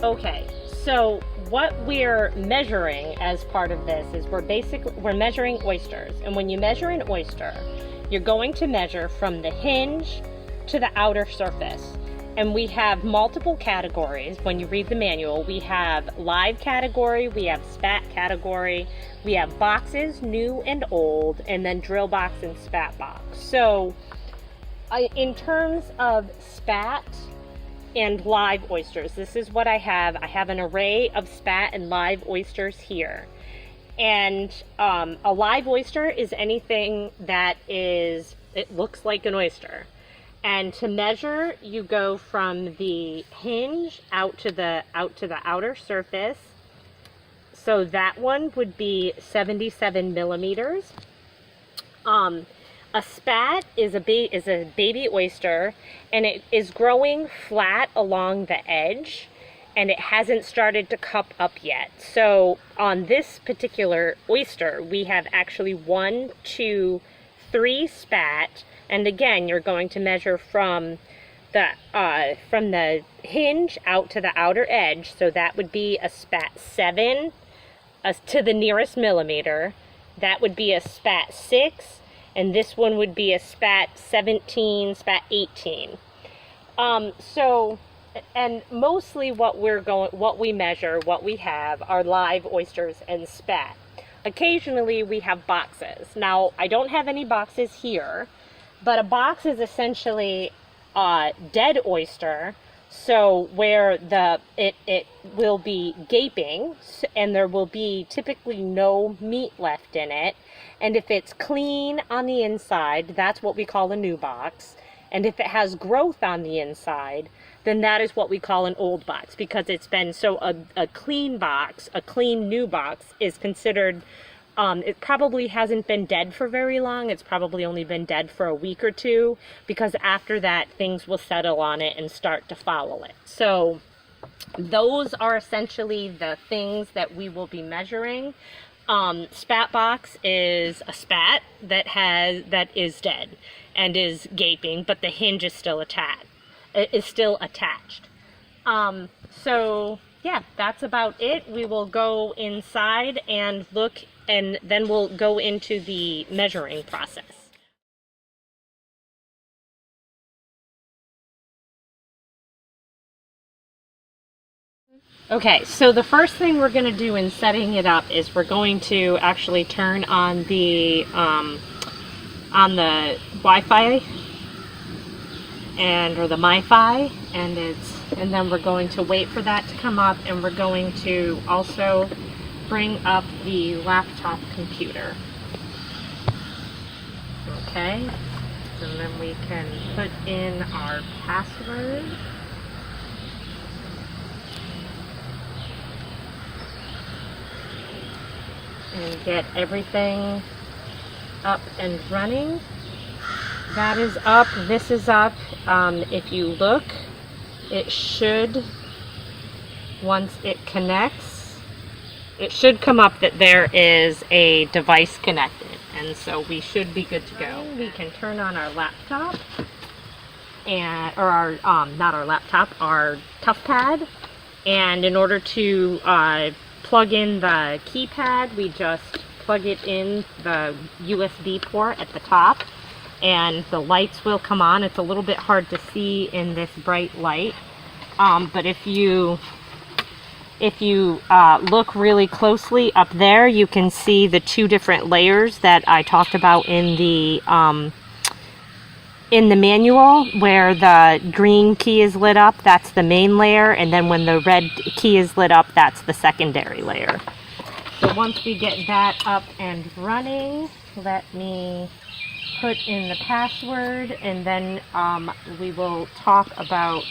Okay, so what we're measuring as part of this is we're measuring oysters. And when you measure an oyster, you're going to measure from the hinge to the outer surface. And we have multiple categories. When you read the manual, we have live category, we have spat category, we have boxes, new and old, and then drill box and spat box. So in terms of spat and live oysters, this is what I have. I have an array of spat and live oysters here. And a live oyster is anything that it looks like an oyster. And to measure, you go from the hinge out to the outer surface. So that one would be 77 millimeters. A spat is a baby oyster, and it is growing flat along the edge, and it hasn't started to cup up yet. So on this particular oyster, we have actually 1, 2, 3 spat. And again, you're going to measure from the hinge out to the outer edge. So that would be a spat 7 to the nearest millimeter. That would be a spat 6. And this one would be a spat 17, spat 18. And mostly what we measure, what we have are live oysters and spat. Occasionally we have boxes. Now, I don't have any boxes here. But a box is essentially a dead oyster, so where it will be gaping, and there will be typically no meat left in it. And if it's clean on the inside, that's what we call a new box. And if it has growth on the inside, then that is what we call an old box, because it's been a clean box, a clean new box is considered. It probably hasn't been dead for very long. It's probably only been dead for a week or two, because after that, things will settle on it and start to foul it. So those are essentially the things that we will be measuring. Spat box is a spat that is dead and is gaping, but the hinge is still attached. So yeah, that's about it. We will go inside and look, and then we'll go into the measuring process. Okay, so the first thing we're going to do in setting it up is we're going to actually turn on the Wi-Fi or the MiFi, and then we're going to wait for that to come up, and we're going to also bring up the laptop computer. Okay, and then we can put in our password. And get everything up and running. That is up, this is up. If you look, it should, once it connects, it should come up that there is a device connected, and so we should be good to go. We can turn on our laptop, our tough pad, and in order to plug in the keypad, we just plug it in the USB port at the top, and the lights will come on. It's a little bit hard to see in this bright light, but if you look really closely up there, you can see the 2 different layers that I talked about in the manual. Where the green key is lit up, that's the main layer, and then when the red key is lit up, that's the secondary layer. So once we get that up and running, let me put in the password, and then we will talk about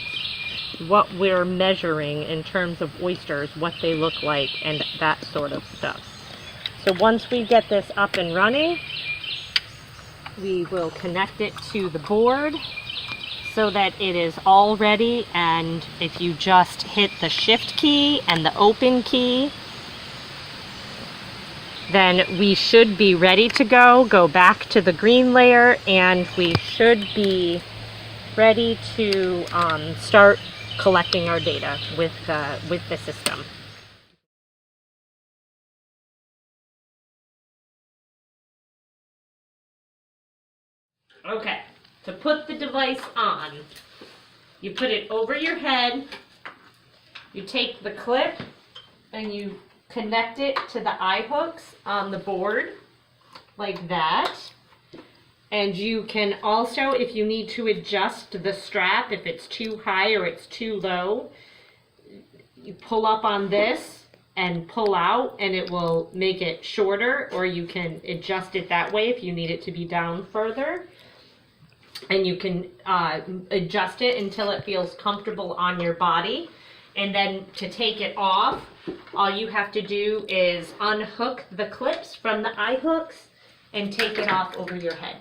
what we're measuring in terms of oysters, what they look like, and that sort of stuff. So once we get this up and running, we will connect it to the board so that it is all ready, and if you just hit the shift key and the open key, then we should be ready to go back to the green layer, and we should be ready to start collecting our data with the system. Okay, to put the device on, you put it over your head, you take the clip and you connect it to the eye hooks on the board like that. And you can also, if you need to adjust the strap, if it's too high or it's too low, you pull up on this and pull out and it will make it shorter, or you can adjust it that way if you need it to be down further. And you can adjust it until it feels comfortable on your body. And then to take it off, all you have to do is unhook the clips from the eye hooks and take it off over your head.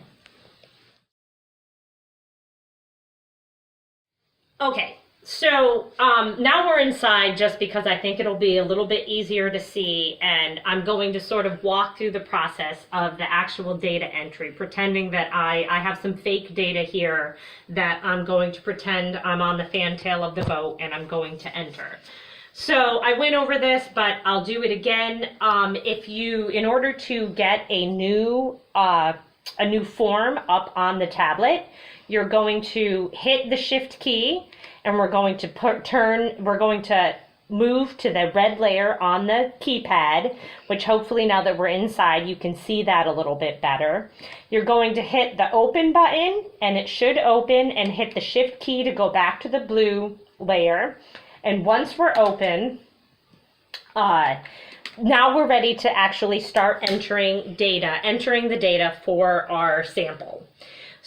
Okay, so now we're inside just because I think it'll be a little bit easier to see, and I'm going to sort of walk through the process of the actual data entry, pretending that I have some fake data here that I'm going to pretend I'm on the fantail of the boat and I'm going to enter. So I went over this, but I'll do it again. In order to get a new form up on the tablet, you're going to hit the shift key and we're going to move to the red layer on the keypad, which hopefully now that we're inside, you can see that a little bit better. You're going to hit the open button and it should open, and hit the shift key to go back to the blue layer. And once we're open, now we're ready to actually start entering the data for our sample.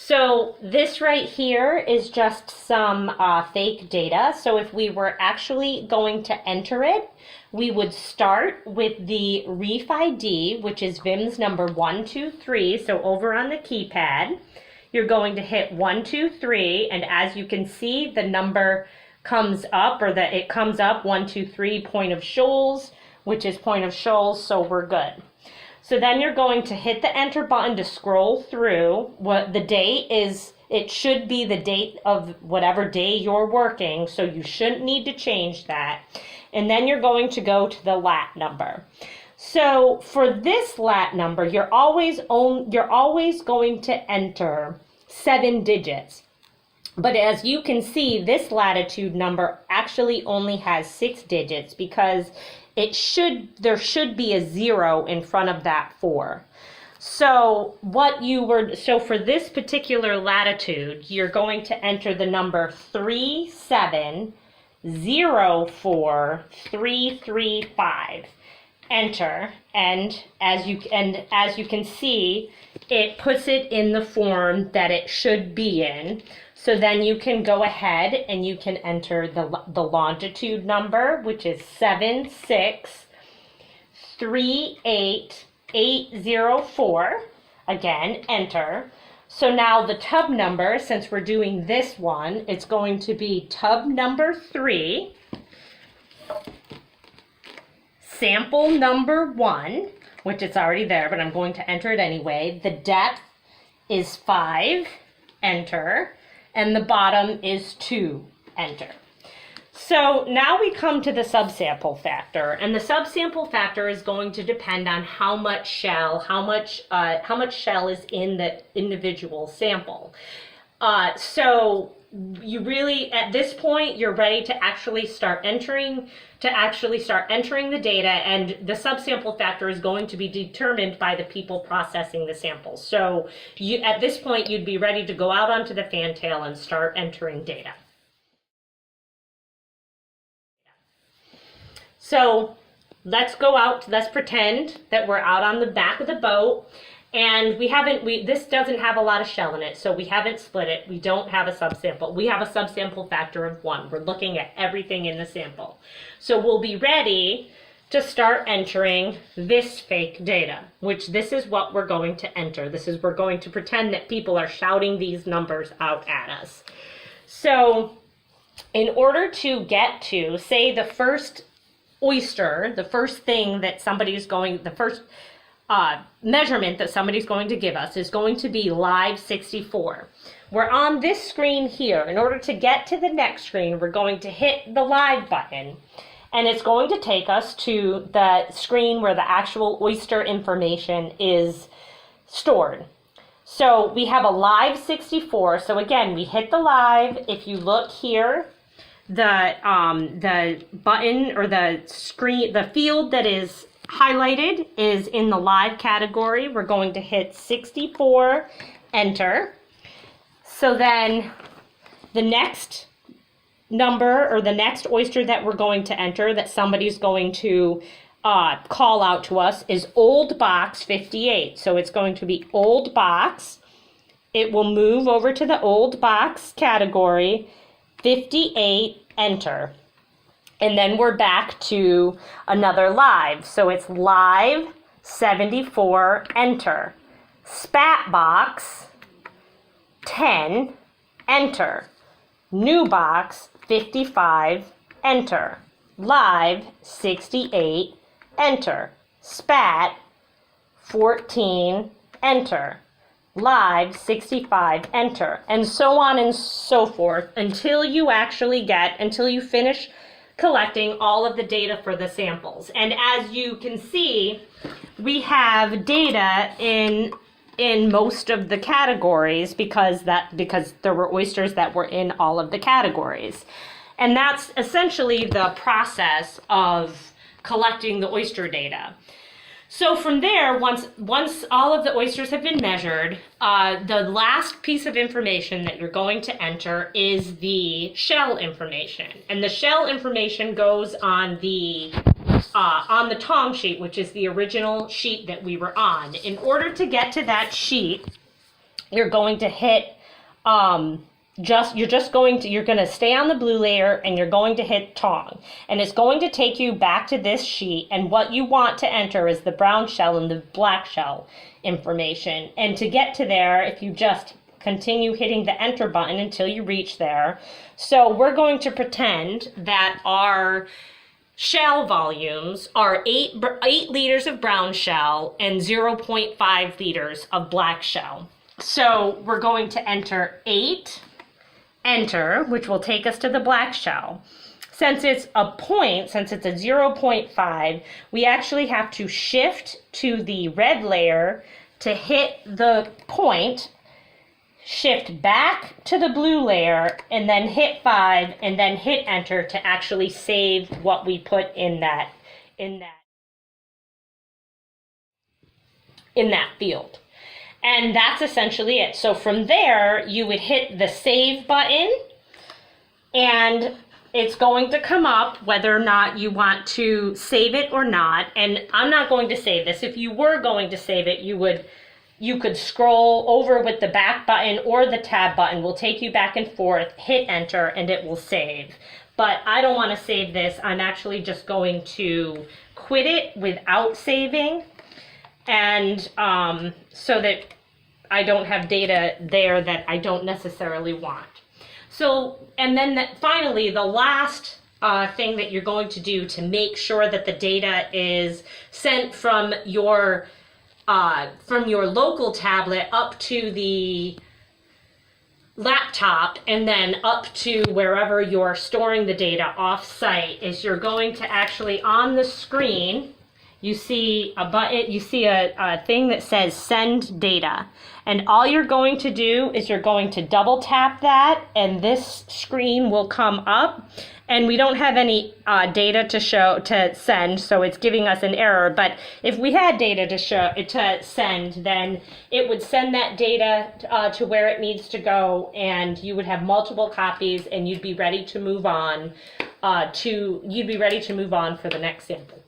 So this right here is just some fake data. So if we were actually going to enter it, we would start with the Reef ID, which is VIMS number 123. So over on the keypad, you're going to hit 123, and as you can see, the number comes up, it comes up 123 Point of Shoals, which is Point of Shoals, so we're good. So then you're going to hit the enter button to scroll through. What the date is, it should be the date of whatever day you're working, so you shouldn't need to change that. And then you're going to go to the lat number. So for this lat number, you're always going to enter 7 digits. But as you can see, this latitude number actually only has 6 digits because there should be a 0 in front of that 4. So for this particular latitude, you're going to enter the number 3704335. Enter, and as you can see, it puts it in the form that it should be in. So then you can go ahead and you can enter the longitude number, which is 7638804. Again, enter. So now the tub number, since we're doing this one, it's going to be tub number 3, sample number 1, which it's already there, but I'm going to enter it anyway. The depth is 5, enter. And the bottom is 2, enter. So now we come to the subsample factor, and the subsample factor is going to depend on how much shell is in the individual sample. So you really, at this point, you're ready to actually start entering the data, and the subsample factor is going to be determined by the people processing the samples. So at this point, you'd be ready to go out onto the fantail and start entering data. So let's go out, let's pretend that we're out on the back of the boat, and this doesn't have a lot of shell in it, so we haven't split it. We don't have a subsample. We have a subsample factor of 1. We're looking at everything in the sample. So we'll be ready to start entering this fake data, which this is what we're going to enter. We're going to pretend that people are shouting these numbers out at us. So in order to get to, say, the first oyster, the first thing that the first measurement that somebody's going to give us is going to be live 64. we're on this screen here. In order to get to the next screen, we're going to hit the live button, and it's going to take us to the screen where the actual oyster information is stored. So we have a live 64. So again, we hit the live. If you look here, the button or the screen, the field that is highlighted is in the live category. We're going to hit 64, enter. So then the next number or the next oyster that we're going to enter that somebody's going to call out to us is old box 58. So it's going to be old box. It will move over to the old box category, 58, enter. And then we're back to another live. So it's live 74, enter. Spat box 10, enter. New box 55, enter. Live 68, enter. Spat 14, enter. Live 65, enter. And so on and so forth until you finish collecting all of the data for the samples. And as you can see, we have data in most of the categories because there were oysters that were in all of the categories. And that's essentially the process of collecting the oyster data. So from there, once all of the oysters have been measured, the last piece of information that you're going to enter is the shell information. And the shell information goes on the tong sheet, which is the original sheet that we were on. In order to get to that sheet, you're going to hit you're going to stay on the blue layer and you're going to hit tong, and it's going to take you back to this sheet, and what you want to enter is the brown shell and the black shell information. And to get to there, if you just continue hitting the enter button until you reach there. So we're going to pretend that our shell volumes are 8 liters of brown shell and 0.5 liters of black shell. So we're going to enter 8, enter, which will take us to the black shell. Since it's a 0.5, we actually have to shift to the red layer to hit the point, shift back to the blue layer, and then hit 5, and then hit enter to actually save what we put in that field. And that's essentially it. So from there, you would hit the save button, and it's going to come up whether or not you want to save it or not. And I'm not going to save this. If you were going to save it, you could scroll over with the back button, or the tab button will take you back and forth, hit enter, and it will save. But I don't want to save this. I'm actually just going to quit it without saving. And so that I don't have data there that I don't necessarily want. So, and then finally, the last thing that you're going to do to make sure that the data is sent from your local tablet up to the laptop and then up to wherever you're storing the data off-site is you're going to actually, on the screen, you see a button, you see a thing that says send data. And all you're going to do is you're going to double tap that, and this screen will come up. And we don't have any data to send, so it's giving us an error. But if we had data to send, then it would send that data to where it needs to go, and you would have multiple copies, and you'd be ready to move on. For the next sample.